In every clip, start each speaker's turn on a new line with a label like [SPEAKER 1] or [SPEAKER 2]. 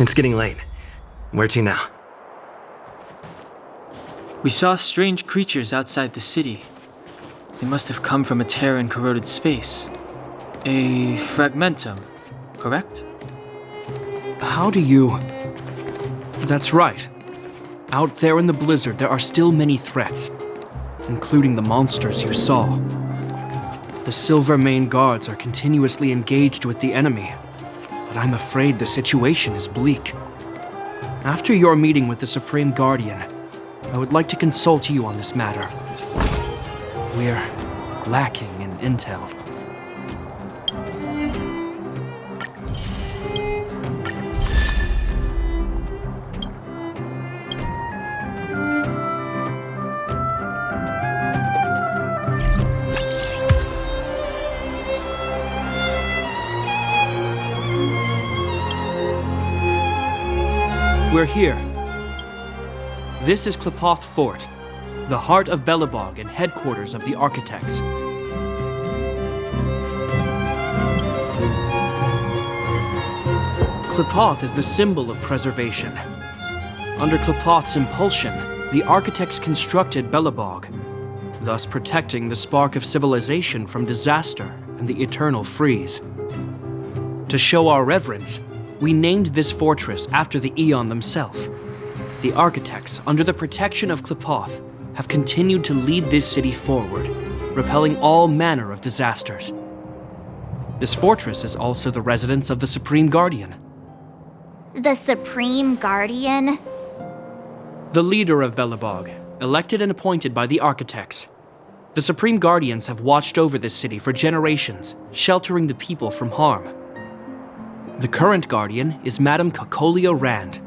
[SPEAKER 1] It's getting late. Where to now?
[SPEAKER 2] We saw strange creatures outside the city. They must have come from a tear in corroded space. A fragmentum, correct?
[SPEAKER 3] How do you... That's right. Out there in the blizzard, there are still many threats, including the monsters you saw. The Silvermane guards are continuously engaged with the enemy, but I'm afraid the situation is bleak. After your meeting with the Supreme Guardian, I would like to consult you on this matter. We're lacking in intel. We're here. This is Qlipoth Fort, the heart of Belobog and headquarters of the architects. Qlipoth is the symbol of preservation. Under Qlipoth's impulsion, the architects constructed Belobog, thus protecting the spark of civilization from disaster and the eternal freeze. To show our reverence, we named this fortress after the Aeon themselves. The architects, under the protection of Qlipoth, have continued to lead this city forward, repelling all manner of disasters. This fortress is also the residence of the Supreme Guardian.
[SPEAKER 4] The Supreme Guardian?
[SPEAKER 3] The leader of Belobog, elected and appointed by the architects. The Supreme Guardians have watched over this city for generations, sheltering the people from harm. The current Guardian is Madame Cocolia Rand.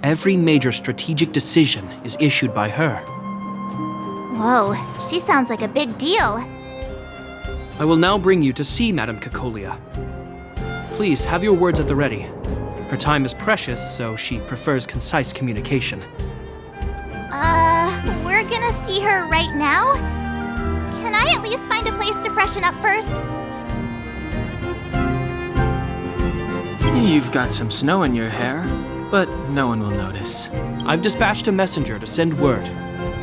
[SPEAKER 3] Every major strategic decision is issued by her.
[SPEAKER 4] Whoa, she sounds like a big deal.
[SPEAKER 3] I will now bring you to see Madame Cocolia. Please have your words at the ready. Her time is precious, so she prefers concise communication.
[SPEAKER 4] We're gonna see her right now? Can I at least find a place to freshen up first?
[SPEAKER 2] You've got some snow in your hair, but no one will notice.
[SPEAKER 3] I've dispatched a messenger to send word.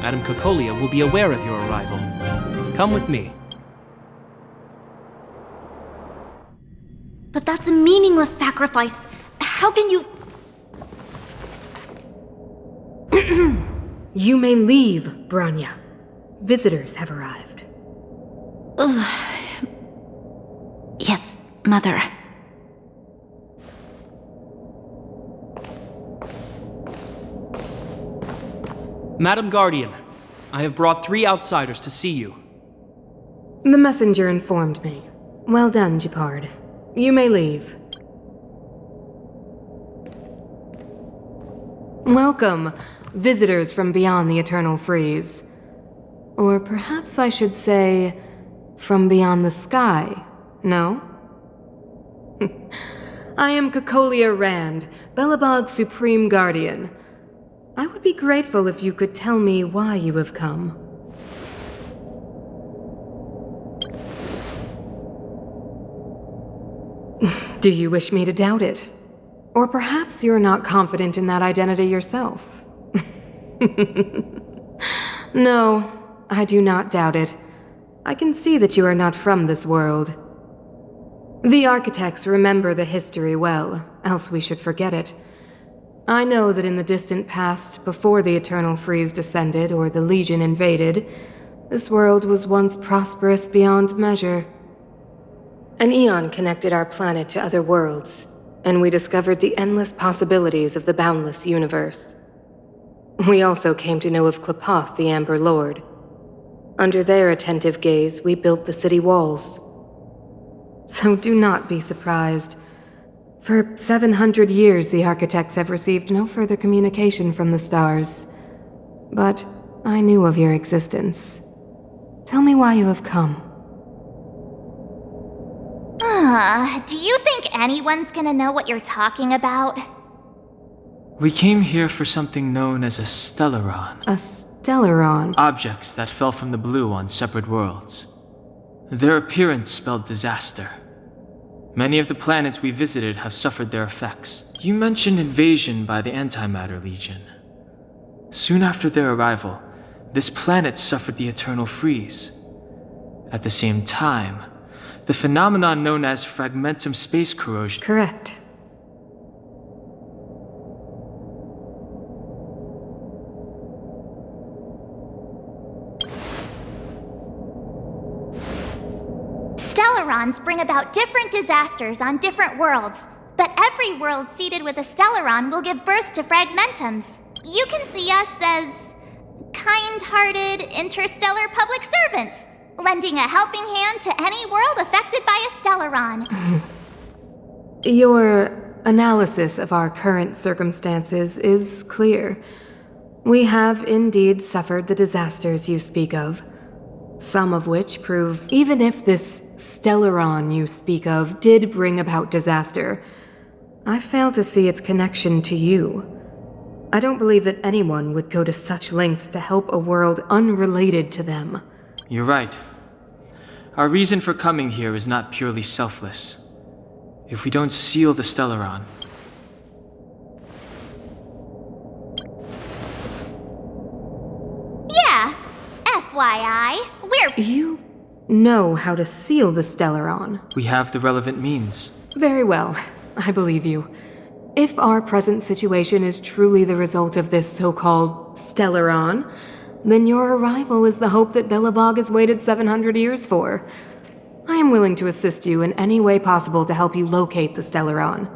[SPEAKER 3] Madame Cocolia will be aware of your arrival. Come with me.
[SPEAKER 5] But that's a meaningless sacrifice. How can you...
[SPEAKER 6] You may leave, Branya. Visitors have arrived.
[SPEAKER 5] Yes, Mother.
[SPEAKER 3] Madam Guardian, I have brought 3 outsiders to see you.
[SPEAKER 6] The messenger informed me. Well done, Gepard. You may leave. Welcome, visitors from beyond the eternal freeze. Or perhaps I should say, from beyond the sky, no? I am Cocolia Rand, Belobog's Supreme Guardian. I would be grateful if you could tell me why you have come. Do you wish me to doubt it? Or perhaps you're not confident in that identity yourself? No, I do not doubt it. I can see that you are not from this world. The architects remember the history well, else we should forget it. I know that in the distant past, before the Eternal Freeze descended or the Legion invaded, this world was once prosperous beyond measure. An Aeon connected our planet to other worlds, and we discovered the endless possibilities of the boundless universe. We also came to know of Qlipoth, the Amber Lord. Under their attentive gaze, we built the city walls. So do not be surprised. For 700 years, the architects have received no further communication from the stars. But I knew of your existence. Tell me why you have come.
[SPEAKER 4] Do you think anyone's gonna know what you're talking about?
[SPEAKER 2] We came here for something known as a stellaron.
[SPEAKER 6] A stellaron?
[SPEAKER 2] Objects that fell from the blue on separate worlds. Their appearance spelled disaster. Many of the planets we visited have suffered their effects. You mentioned invasion by the Antimatter Legion. Soon after their arrival, this planet suffered the eternal freeze. At the same time, the phenomenon known as fragmentum space corrosion.
[SPEAKER 6] Correct.
[SPEAKER 4] Stellarons bring about different disasters on different worlds, but every world seeded with a Stellaron will give birth to fragmentums. You can see us as kind-hearted interstellar public servants, lending a helping hand to any world affected by a Stellaron.
[SPEAKER 6] Your analysis of our current circumstances is clear. We have indeed suffered the disasters you speak of, some of which prove even if this Stellaron you speak of did bring about disaster, I fail to see its connection to you. I don't believe that anyone would go to such lengths to help a world unrelated to them.
[SPEAKER 2] You're right. Our reason for coming here is not purely selfless. If we don't seal the Stellaron,
[SPEAKER 4] Yeah, FYI, we're...
[SPEAKER 6] You know how to seal the Stellaron.
[SPEAKER 2] we have the relevant means.
[SPEAKER 6] Very well, I believe you. If our present situation is truly the result of this so-called Stellaron, then your arrival is the hope that Belobog has waited 700 years for. I am willing to assist you in any way possible to help you locate the Stellaron.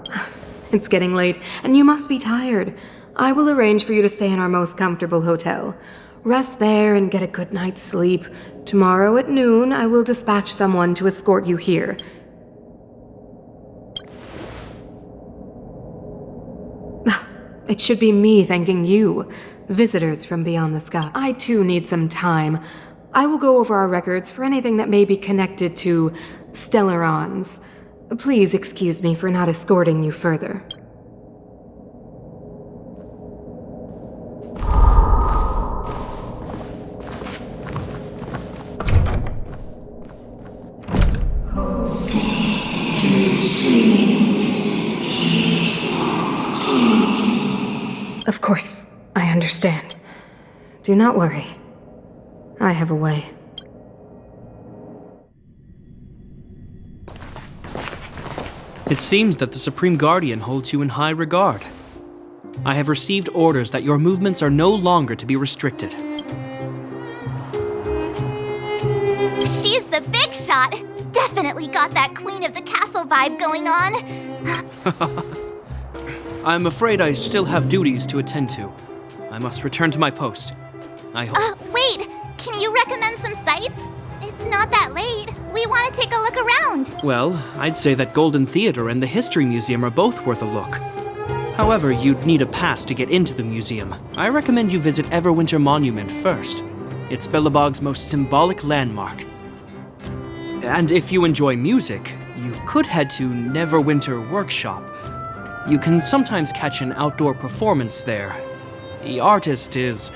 [SPEAKER 6] It's getting late, and you must be tired. I will arrange for you to stay in our most comfortable hotel. Rest there and get a good night's sleep. Tomorrow at noon, I will dispatch someone to escort you here. It should be me thanking you, visitors from beyond the sky. I too need some time. I will go over our records for anything that may be connected to Stellarons. Please excuse me for not escorting you further. Of course, I understand. Do not worry. I have a way.
[SPEAKER 3] It seems that the Supreme Guardian holds you in high regard. I have received orders that your movements are no longer to be restricted.
[SPEAKER 4] She's the big shot. Definitely got that Queen of the Castle vibe going on.
[SPEAKER 3] I'm afraid I still have duties to attend to. I must return to my post. I hope...
[SPEAKER 4] Wait, can you recommend some sites? It's not that late. We want to take a look around.
[SPEAKER 3] Well, I'd say that Golden Theater and the History Museum are both worth a look. However, you'd need a pass to get into the museum. I recommend you visit Everwinter Monument first. It's Belobog's most symbolic landmark. And if you enjoy music, you could head to Neverwinter Workshop. You can sometimes catch an outdoor performance there. The artist is...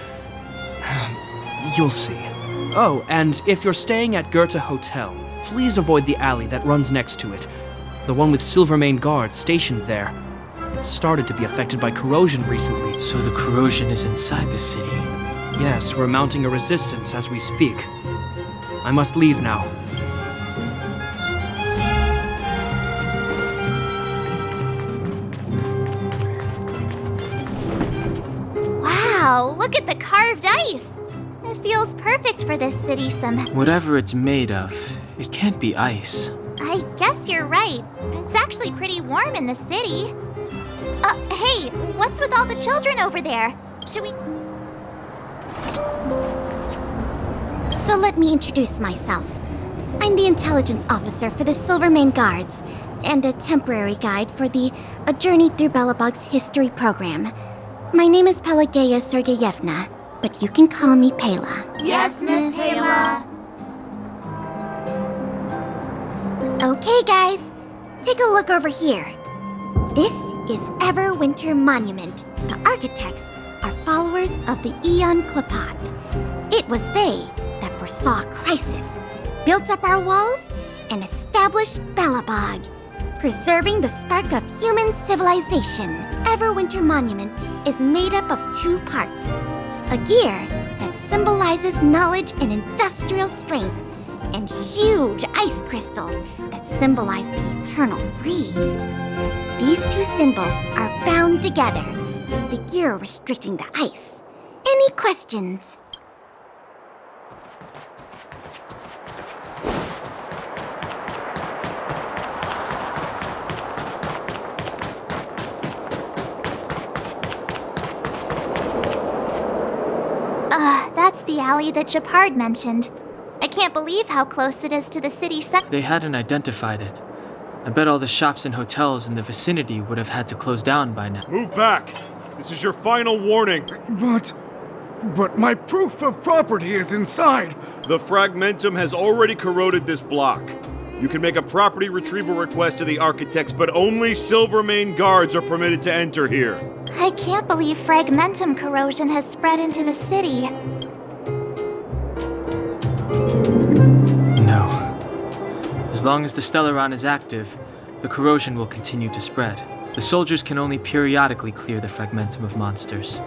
[SPEAKER 3] you'll see. Oh, and if you're staying at Goethe Hotel, please avoid the alley that runs next to it. The one with Silvermane guards stationed there. It's started to be affected by corrosion recently.
[SPEAKER 2] So the corrosion is inside the city.
[SPEAKER 3] Yes, we're mounting a resistance as we speak. I must leave now.
[SPEAKER 4] Wow, look at the carved ice. It feels perfect for this city somehow.
[SPEAKER 2] Whatever it's made of, it can't be ice.
[SPEAKER 4] I guess you're right. It's actually pretty warm in the city. Hey, what's with all the children over there? Should we...
[SPEAKER 5] So let me introduce myself. I'm the intelligence officer for the Silvermane Guards, and a temporary guide for the A Journey Through Belobog's History program. My name is Pelageya Sergeyevna, but you can call me Pela.
[SPEAKER 4] Yes, Miss Pela.
[SPEAKER 5] Okay, guys, take a look over here. This is Everwinter Monument. The architects are followers of the Aeon Klapath. It was they that foresaw crisis, built up our walls, and established Belobog. preserving the spark of human civilization. Everwinter Monument is made up of 2 parts. A gear that symbolizes knowledge and industrial strength, and huge ice crystals that symbolize the eternal freeze. These 2 symbols are bound together, the gear restricting the ice. Any questions?
[SPEAKER 4] That's the alley that Shepard mentioned. I can't believe how close it is to the city center.
[SPEAKER 2] They hadn't identified it. I bet all the shops and hotels in the vicinity would have had to close down by now.
[SPEAKER 7] Move back! This is your final warning.
[SPEAKER 8] But my proof of property is inside.
[SPEAKER 7] The fragmentum has already corroded this block. You can make a property retrieval request to the architects, but only Silvermane guards are permitted to enter here.
[SPEAKER 4] I can't believe fragmentum corrosion has spread into the city.
[SPEAKER 2] No. As long as the Stellaron is active, the corrosion will continue to spread. The soldiers can only periodically clear the fragmentum of monsters.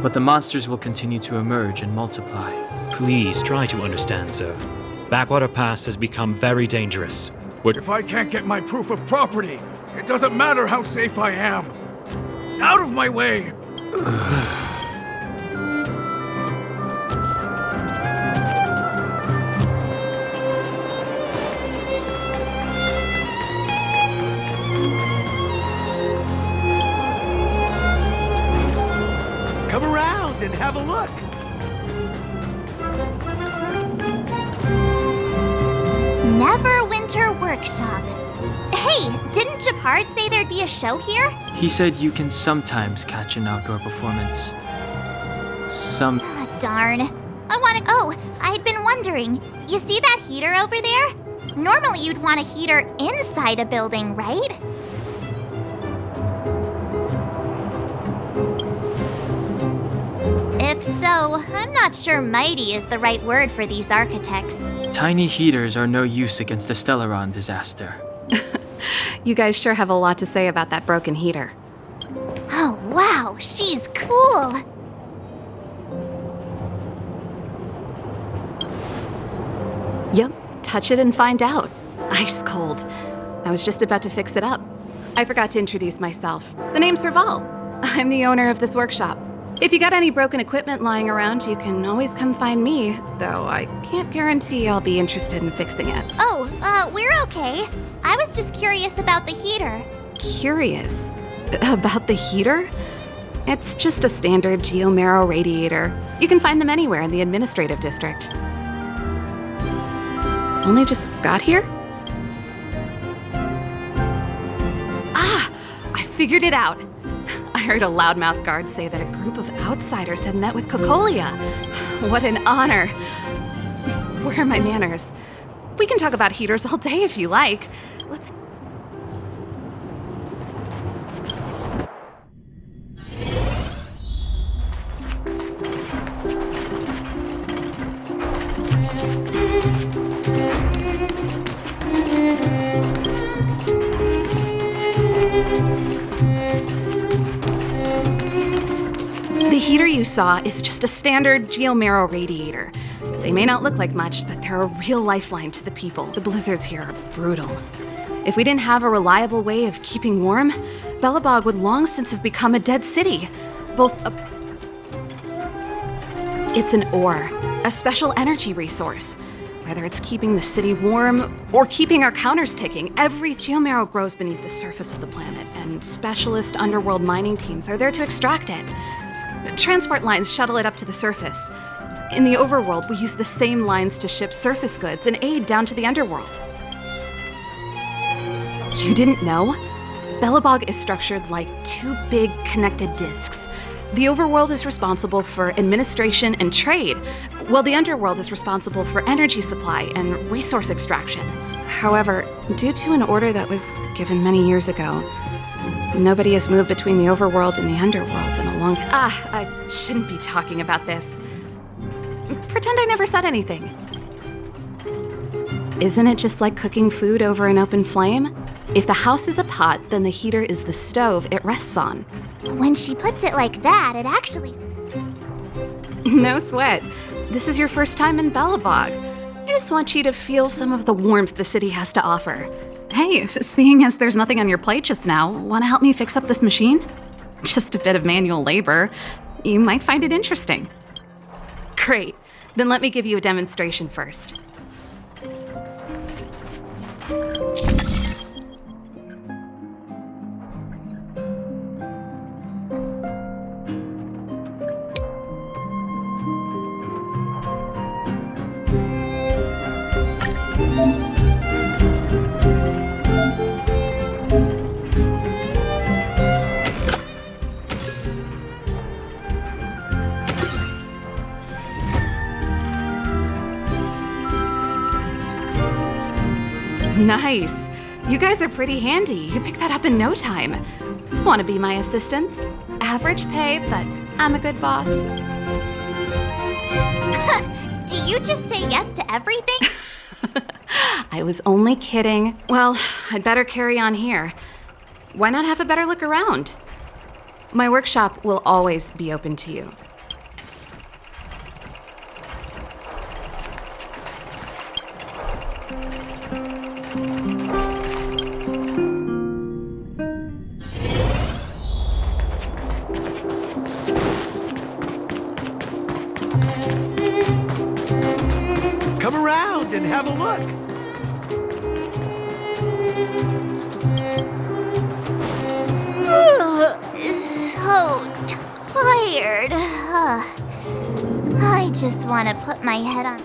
[SPEAKER 2] But the monsters will continue to emerge and multiply.
[SPEAKER 9] Please try to understand, sir. Backwater Pass has become very dangerous.
[SPEAKER 8] If I can't get my proof of property, it doesn't matter how safe I am. Out of my way!
[SPEAKER 10] Come around and have a look.
[SPEAKER 4] Neverwinter Workshop. Hey, didn't Shepard say there'd be a show here?
[SPEAKER 2] He said you can sometimes catch an outdoor performance.
[SPEAKER 4] Darn. Oh, I'd been wondering. You see that heater over there? Normally you'd want a heater inside a building, right? If so, I'm not sure mighty is the right word for these architects.
[SPEAKER 2] Tiny heaters are no use against the Stellaron disaster.
[SPEAKER 11] You guys sure have a lot to say about that broken heater.
[SPEAKER 4] Oh, wow, she's cool.
[SPEAKER 11] Yep, touch it and find out. Ice cold. I was just about to fix it up. I forgot to introduce myself. The name's Serval. I'm the owner of this workshop. If you got any broken equipment lying around, you can always come find me, though I can't guarantee I'll be interested in fixing it.
[SPEAKER 4] Oh, we're okay. I was just curious about the heater.
[SPEAKER 11] Curious? About the heater? It's just a standard geomarrow radiator. You can find them anywhere in the administrative district. Only just got here? Ah! I figured it out. I heard a loudmouth guard say that a group of outsiders had met with Cocolia. What an honor. Where are my manners? We can talk about heaters all day if you like. Let's... The heater you saw is just a standard geomarrow radiator. They may not look like much, but they're a real lifeline to the people. The blizzards here are brutal. If we didn't have a reliable way of keeping warm, Belobog would long since have become a dead city. It's an ore, a special energy resource. Whether it's keeping the city warm or keeping our counters ticking, every geomarrow grows beneath the surface of the planet, and specialist underworld mining teams are there to extract it. Transport lines shuttle it up to the surface. In the overworld, we use the same lines to ship surface goods and aid down to the underworld. You didn't know? Belobog is structured like two big connected disks. The overworld is responsible for administration and trade, while the underworld is responsible for energy supply and resource extraction. However, due to an order that was given many years ago, nobody has moved between the overworld and the underworld in a long time. I shouldn't be talking about this. Pretend I never said anything. Isn't it just like cooking food over an open flame? If the house is a pot, then the heater is the stove it rests on.
[SPEAKER 4] When she puts it like that, it actually...
[SPEAKER 11] No sweat. This is your first time in Belobog. I just want you to feel some of the warmth the city has to offer. Hey, seeing as there's nothing on your plate just now, want to help me fix up this machine? Just a bit of manual labor. You might find it interesting. Great. Then let me give you a demonstration first. Nice. You guys are pretty handy. You picked that up in no time. Want to be my assistants? Average pay, but I'm a good boss.
[SPEAKER 4] Do you just say yes to everything?
[SPEAKER 11] I was only kidding. Well, I'd better carry on here. Why not have a better look around? My workshop will always be open to you.
[SPEAKER 10] Come around and have a look.
[SPEAKER 4] So tired. I just want to put my head on...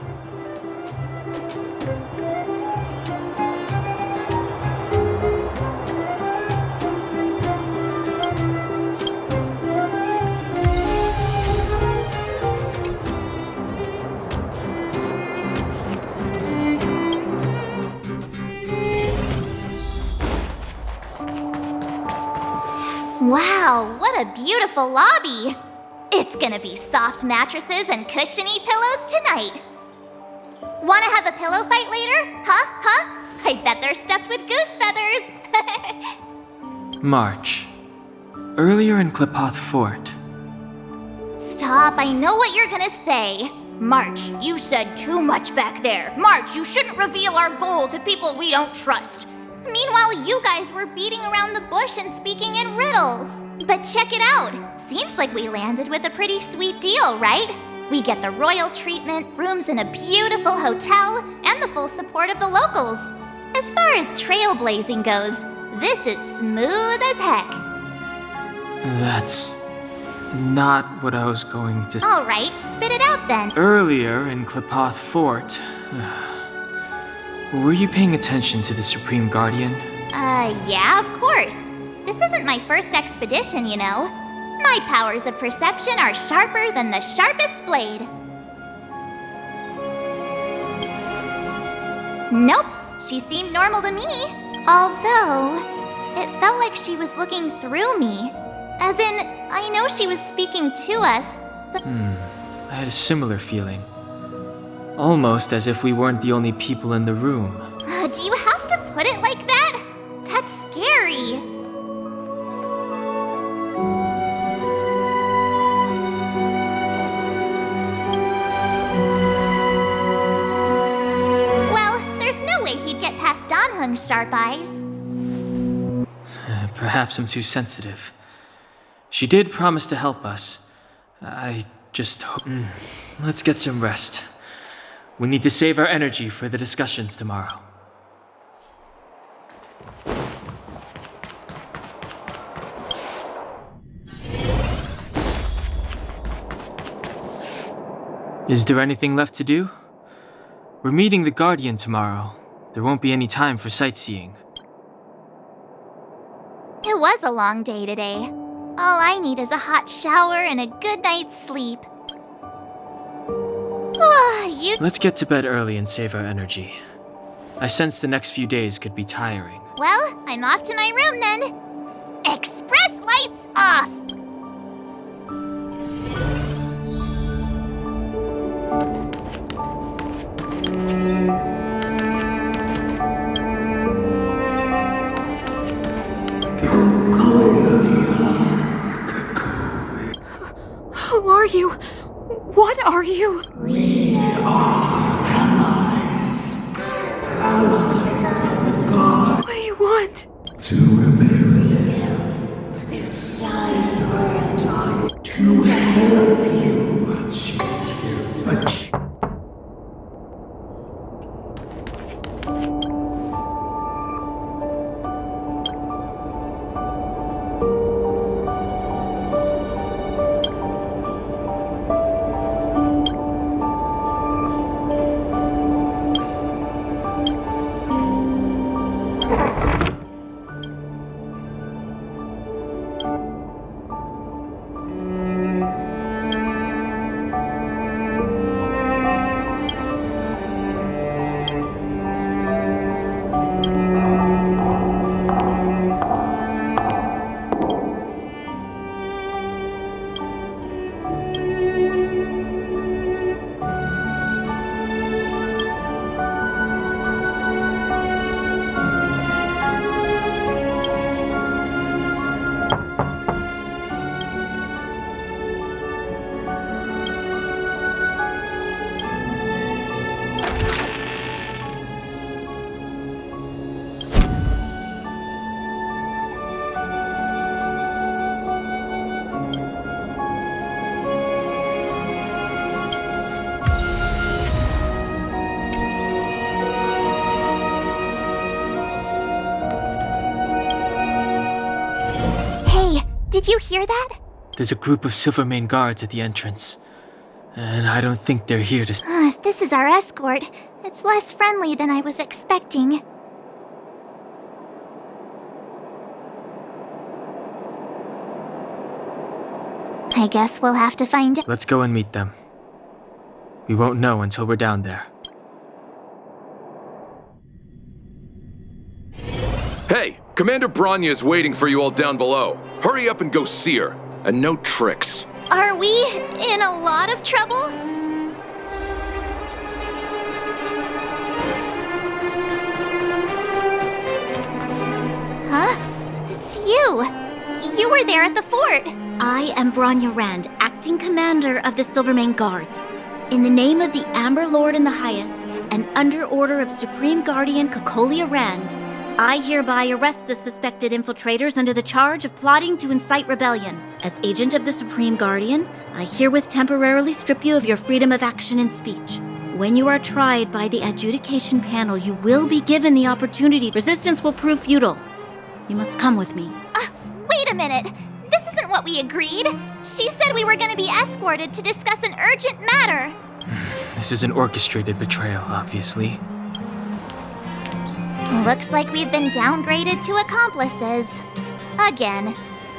[SPEAKER 4] Wow, what a beautiful lobby! It's gonna be soft mattresses and cushiony pillows tonight. Wanna have a pillow fight later? Huh? I bet they're stuffed with goose feathers.
[SPEAKER 2] March. Earlier in Klipoth Fort.
[SPEAKER 4] Stop, I know what you're gonna say. March, you said too much back there. March, you shouldn't reveal our goal to people we don't trust. Meanwhile, you guys were beating around the bush and speaking in riddles. But check it out. Seems like we landed with a pretty sweet deal, right? We get the royal treatment, rooms in a beautiful hotel, and the full support of the locals. As far as trailblazing goes, this is smooth as heck.
[SPEAKER 2] That's not what I was going to...
[SPEAKER 4] All right, spit it out then.
[SPEAKER 2] Earlier in Klipoth Fort, were you paying attention to the Supreme Guardian?
[SPEAKER 4] Yeah, of course. This isn't my first expedition, you know. My powers of perception are sharper than the sharpest blade. Nope, she seemed normal to me. Although, it felt like she was looking through me. As in, I know she was speaking to us, but...
[SPEAKER 2] I had a similar feeling. Almost as if we weren't the only people in the room.
[SPEAKER 4] Do you have to put it like that? That's scary. Well, there's no way he'd get past Danhung's sharp eyes.
[SPEAKER 2] Perhaps I'm too sensitive. She did promise to help us. I just hope... Let's get some rest. We need to save our energy for the discussions tomorrow. Is there anything left to do? We're meeting the Guardian tomorrow. There won't be any time for sightseeing.
[SPEAKER 4] It was a long day today. All I need is a hot shower and a good night's sleep.
[SPEAKER 2] Let's get to bed early and save our energy. I sense the next few days could be tiring.
[SPEAKER 4] Well, I'm off to my room then. Express lights off!
[SPEAKER 11] you? What are you?
[SPEAKER 8] We are allies. Allies of the gods.
[SPEAKER 11] What do you want?
[SPEAKER 8] To rebuild this side to help you achieve.
[SPEAKER 4] Did you hear that?
[SPEAKER 2] There's a group of Silvermane guards at the entrance. And I don't think they're here to...
[SPEAKER 4] If this is our escort, it's less friendly than I was expecting. I guess we'll have to find...
[SPEAKER 2] Let's go and meet them. We won't know until we're down there.
[SPEAKER 12] Hey, Commander Bronya is waiting for you all down below. Hurry up and go see her. And no tricks.
[SPEAKER 4] Are we in a lot of trouble? Huh? It's you! You were there at the fort!
[SPEAKER 5] I am Bronya Rand, acting commander of the Silvermane Guards. In the name of the Amber Lord in the Highest, and under order of Supreme Guardian Cocolia Rand, I hereby arrest the suspected infiltrators under the charge of plotting to incite rebellion. As agent of the Supreme Guardian, I herewith temporarily strip you of your freedom of action and speech. When you are tried by the adjudication panel, you will be given the opportunity. Resistance will prove futile. You must come with me.
[SPEAKER 4] Wait a minute! This isn't what we agreed! She said we were gonna be escorted to discuss an urgent matter!
[SPEAKER 2] This is an orchestrated betrayal, obviously.
[SPEAKER 4] Looks like we've been downgraded to accomplices. Again.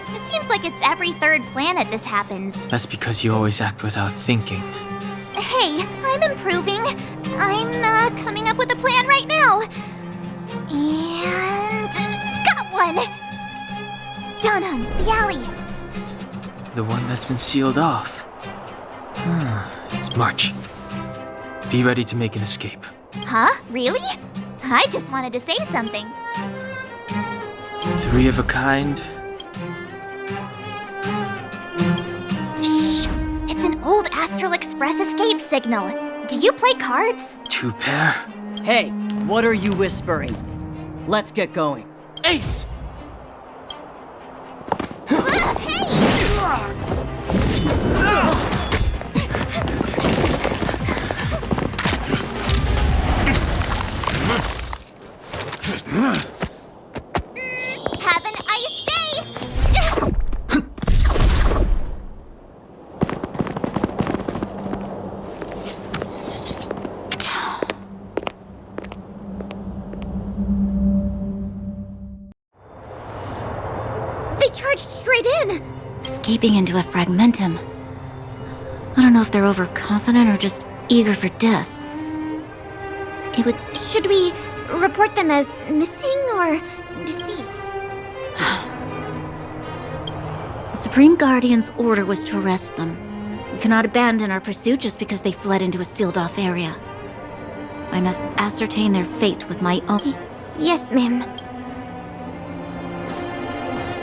[SPEAKER 4] It seems like it's every third planet this happens.
[SPEAKER 2] That's because you always act without thinking.
[SPEAKER 4] Hey, I'm improving. I'm coming up with a plan right now. And... got one! Down the alley.
[SPEAKER 2] The one that's been sealed off. It's March. Be ready to make an escape.
[SPEAKER 4] Huh? Really? I just wanted to say something.
[SPEAKER 2] 3 of a kind.
[SPEAKER 4] Shh! It's an old Astral Express escape signal. Do you play cards?
[SPEAKER 2] 2 pair.
[SPEAKER 13] Hey, what are you whispering? Let's get going.
[SPEAKER 3] Ace!
[SPEAKER 4] Have an ice day!
[SPEAKER 5] They charged straight in! Escaping into a fragmentum. I don't know if they're overconfident or just eager for death. It would... Should we report them as missing or deceased? The Supreme Guardian's order was to arrest them. We cannot abandon our pursuit just because they fled into a sealed-off area. I must ascertain their fate with my own... Yes, ma'am.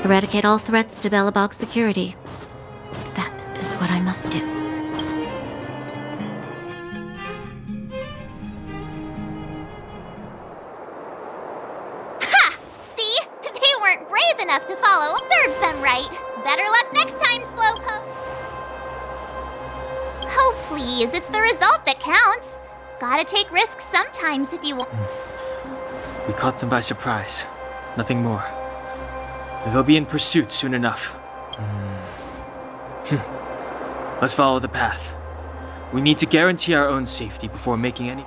[SPEAKER 5] Eradicate all threats to Belobog security. That is what I must do.
[SPEAKER 4] serves them right. Better luck next time, Slowpoke. Oh, please, it's the result that counts. Gotta take risks sometimes if you want.
[SPEAKER 2] We caught them by surprise. Nothing more. They'll be in pursuit soon enough. Let's follow the path. We need to guarantee our own safety before making any...